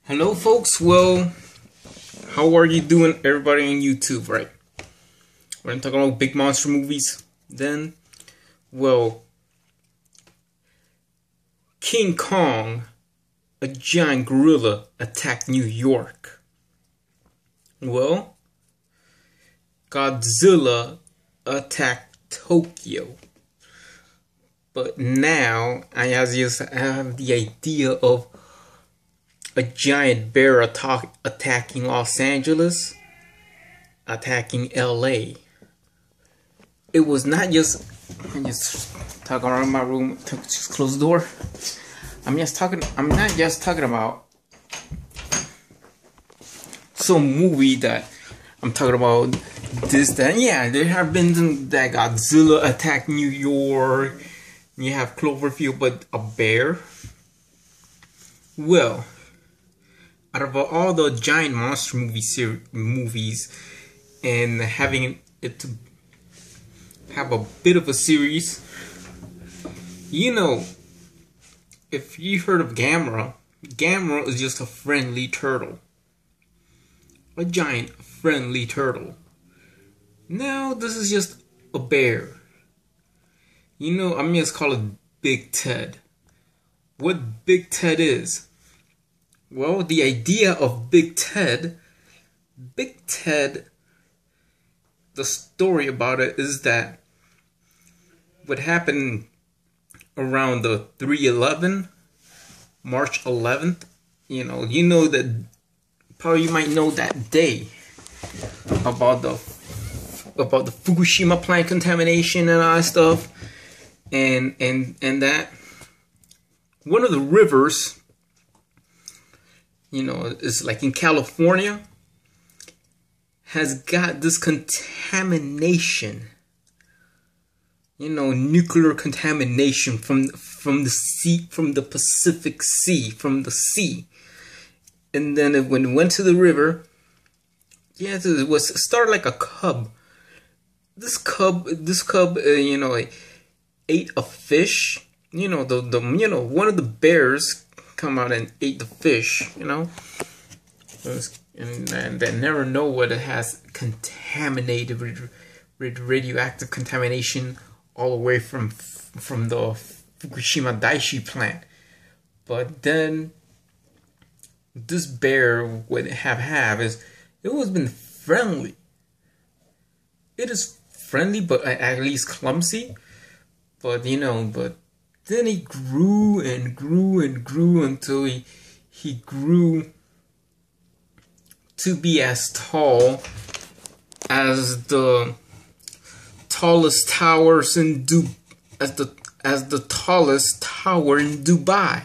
Hello folks, well, how are you doing, everybody on YouTube, right? We're gonna talk about big monster movies. Then, well, King Kong, a giant gorilla, attacked New York. Well, Godzilla attacked Tokyo. But now I have the idea of a giant bear attacking Los Angeles, attacking LA. It was not just, I just talk around my room, just close the door. I'm not just talking about some movie that I'm talking about this, that, yeah, there have been that Godzilla attacked New York, you have Cloverfield, but a bear? Well, out of all the giant monster movies and having it to have a bit of a series, you know, if you heard of Gamera, Gamera is just a friendly turtle. A giant friendly turtle. Now this is just a bear. You know, I'm just call it Big Ted. What Big Ted is? Well, the idea of Big Ted, the story about it is that what happened around the 3/11, March 11th, you know that, probably you might know that day about the Fukushima plant contamination and all that stuff, and that one of the rivers, you know, it's like in California, has got this contamination, you know, nuclear contamination from the sea, from the Pacific Sea, from the sea. And then when it went to the river, yeah, it started like a cub. This cub, you know, ate a fish. You know, one of the bears come out and ate the fish, you know, and they never know what it has contaminated with radioactive contamination all the way from the Fukushima Daiichi plant. But then this bear would have is it was been friendly. It is friendly, but at least clumsy. But you know, but then he grew and grew and grew until he grew to be as tall as the tallest towers in as the tallest tower in Dubai.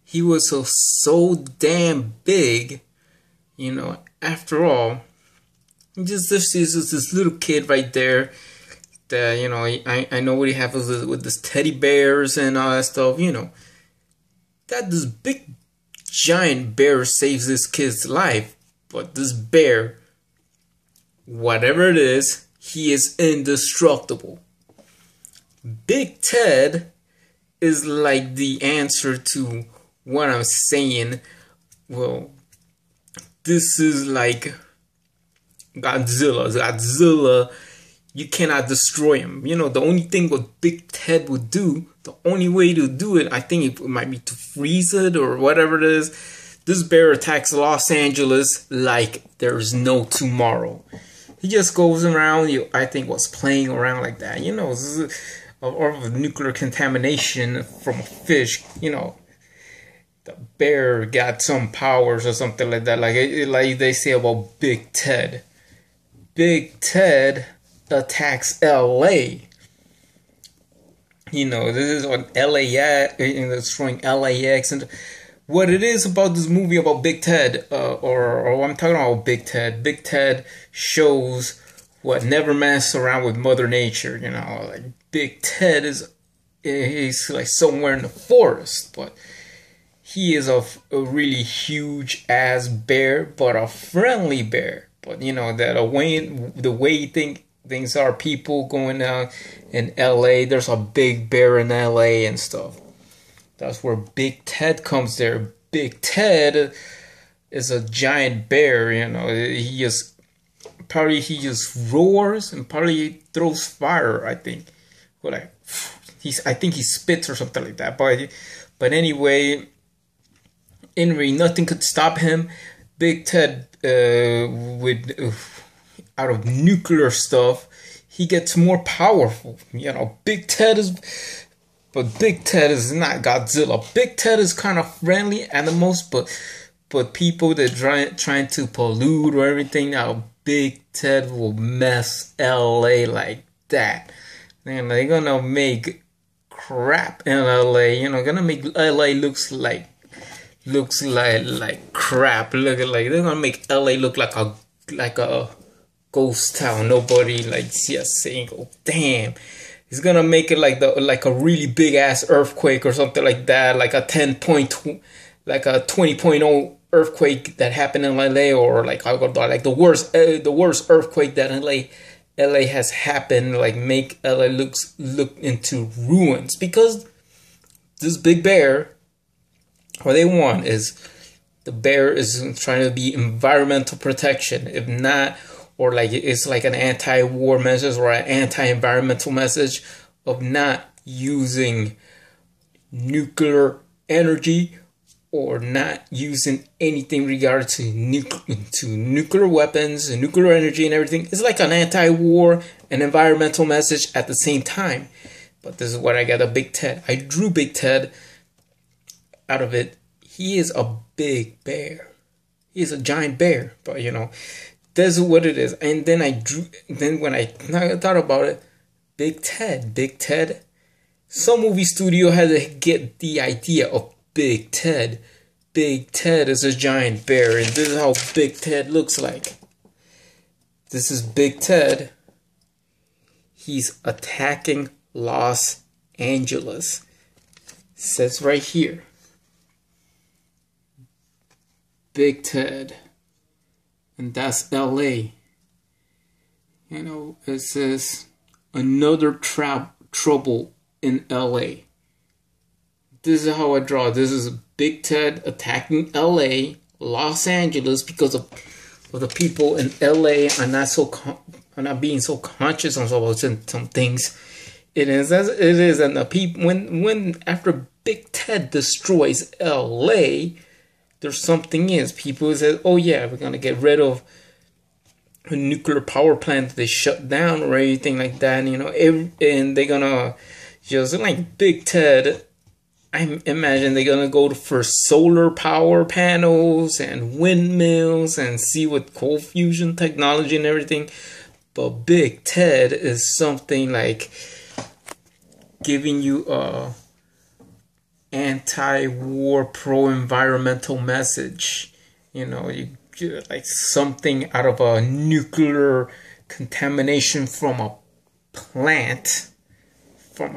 He was so damn big, you know. After all, just this little kid right there. That, you know, I know what he has with this teddy bears and all that stuff, you know. That this big giant bear saves this kid's life, but this bear, whatever it is, he is indestructible. Big Ted is like the answer to what I'm saying. Well, this is like Godzilla. You cannot destroy him. You know, the only thing what Big Ted would do, the only way to do it, I think it might be to freeze it or whatever it is. This bear attacks Los Angeles like there's no tomorrow. He just goes around, I think was playing around like that. You know, or nuclear contamination from a fish. You know, the bear got some powers or something like that. Like they say about Big Ted. Big Ted attacks LA. You know, this is on LAX, destroying LAX. And what it is about this movie about Big Ted, or I'm talking about Big Ted. Big Ted shows what never mess around with Mother Nature. You know, like Big Ted he's like somewhere in the forest, but he is a really huge ass bear, but a friendly bear. But you know that the way you think things are, people going down in LA, there's a big bear in LA and stuff. That's where Big Ted comes there. Big Ted is a giant bear. He just roars and probably he throws fire. I think, I think he spits or something like that. But anyway, nothing could stop him. Big Ted, out of nuclear stuff, he gets more powerful. Big Ted is not Godzilla. Big Ted is kind of friendly animals, but people that trying to pollute or everything, now Big Ted will mess LA like that. And they're gonna make crap in LA. Gonna make LA looks like crap. They're gonna make LA look like a ghost town. Nobody saying, "Oh damn." He's gonna make it like a really big ass earthquake or something like that, like a 20.0 earthquake that happened in LA, or like the worst earthquake that LA has happened. Like make LA look into ruins, because this big bear, what they want is the bear is trying to be environmental protection, if not. Or it's like an anti-war message or an anti-environmental message of not using nuclear energy or not using anything regarding to nuclear weapons and nuclear energy and everything. It's like an anti-war and environmental message at the same time. But this is what I got a Big Ted. I drew Big Ted out of it. He is a big bear. He is a giant bear, but that's what it is. And then when I thought about it, Big Ted. Some movie studio had to get the idea of Big Ted. Big Ted is a giant bear, and this is how Big Ted looks like. This is Big Ted. He's attacking Los Angeles. It says right here, Big Ted. And that's LA. It says another trouble in LA. This is how I draw. This is Big Ted attacking LA, Los Angeles, because of the people in LA are not being so conscious on some things. It is as it is, and the people when after Big Ted destroys LA. There's something people say, "Oh yeah, we're gonna get rid of a nuclear power plant that they shut down or anything like that." And they're gonna just like Big Ted. I imagine they're gonna go for solar power panels and windmills and see what cold fusion technology and everything. But Big Ted is something like giving you a anti-war, pro-environmental message. You get like something out of a nuclear contamination from a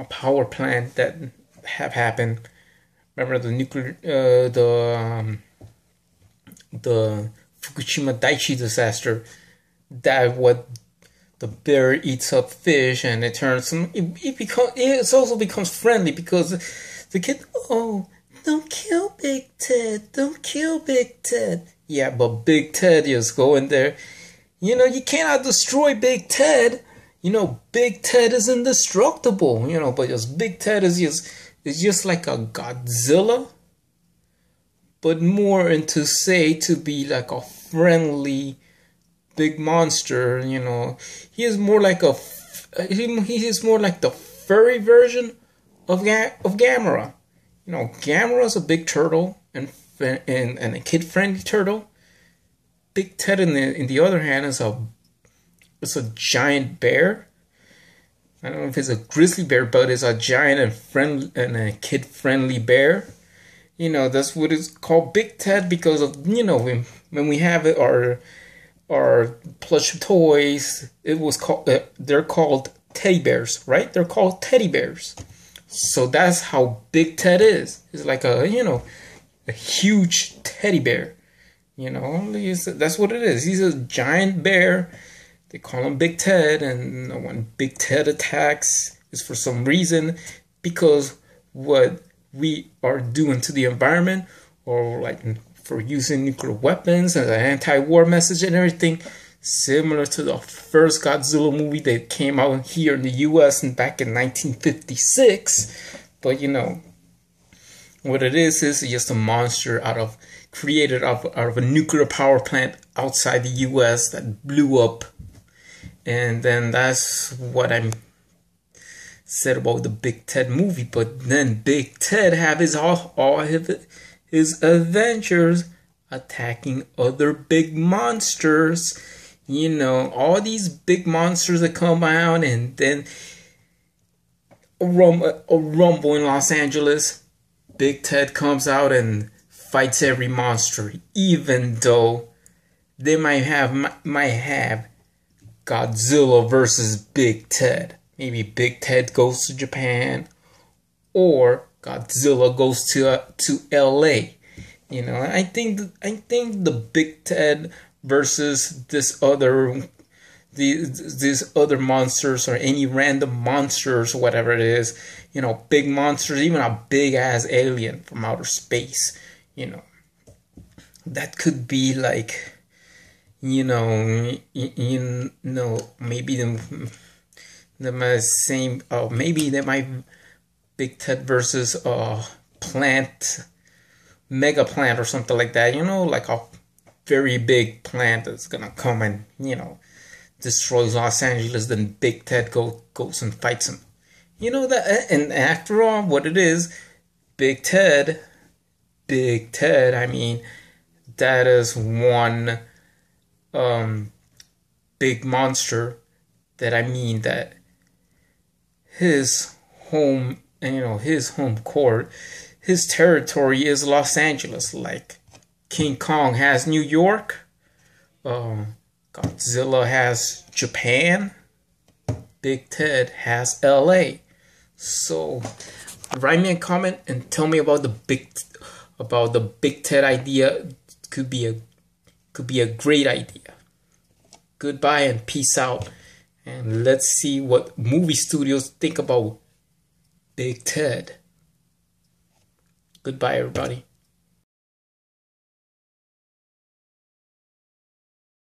power plant that have happened. Remember the Fukushima Daiichi disaster, that what the bear eats up fish and it also becomes friendly because the kid, "Oh, don't kill Big Ted. Don't kill Big Ted." Yeah, but Big Ted just go in there. You cannot destroy Big Ted. Big Ted is indestructible. But just Big Ted is just like a Godzilla, but more to be like a friendly big monster. He is more like he is more like the furry version of Gamera. Gamera is a big turtle and a kid-friendly turtle. Big Ted, in the other hand, is a giant bear. I don't know if it's a grizzly bear, but it's a giant and a kid-friendly bear. That's what it's called, Big Ted, because of when we have our plush toys, it was called they're called teddy bears, right? They're called teddy bears. So that's how Big Ted is. It's like a huge teddy bear. That's what it is. He's a giant bear. They call him Big Ted, and when Big Ted attacks, it's for some reason because what we are doing to the environment or like for using nuclear weapons and an anti-war message and everything, similar to the first Godzilla movie that came out here in the US and back in 1956. But you know, what it is just a monster created out of a nuclear power plant outside the US that blew up. And then that's what I'm said about the Big Ted movie. But then Big Ted have all his adventures attacking other big monsters. You know, all these big monsters that come out, and then a rumble in Los Angeles. Big Ted comes out and fights every monster, even though they might have Godzilla versus Big Ted. Maybe Big Ted goes to Japan, or Godzilla goes to LA. You know, I think the Big Ted versus these other monsters, or any random monsters, whatever it is, you know, big monsters, even a big ass alien from outer space, you know, that could be like, you know, maybe the same, maybe they might Big Ted versus mega plant or something like that, you know, like a very big plant that's gonna come and, you know, destroys Los Angeles. Then Big Ted goes and fights him. You know that, and after all, what it is, Big Ted, I mean, that is one big monster that, I mean, that his home, and you know, his home court, his territory is Los Angeles. Like King Kong has New York, Godzilla has Japan, Big Ted has LA. So write me a comment and tell me about the Big Ted idea. Could be a great idea. Goodbye and peace out. And let's see what movie studios think about Big Ted. Goodbye, everybody.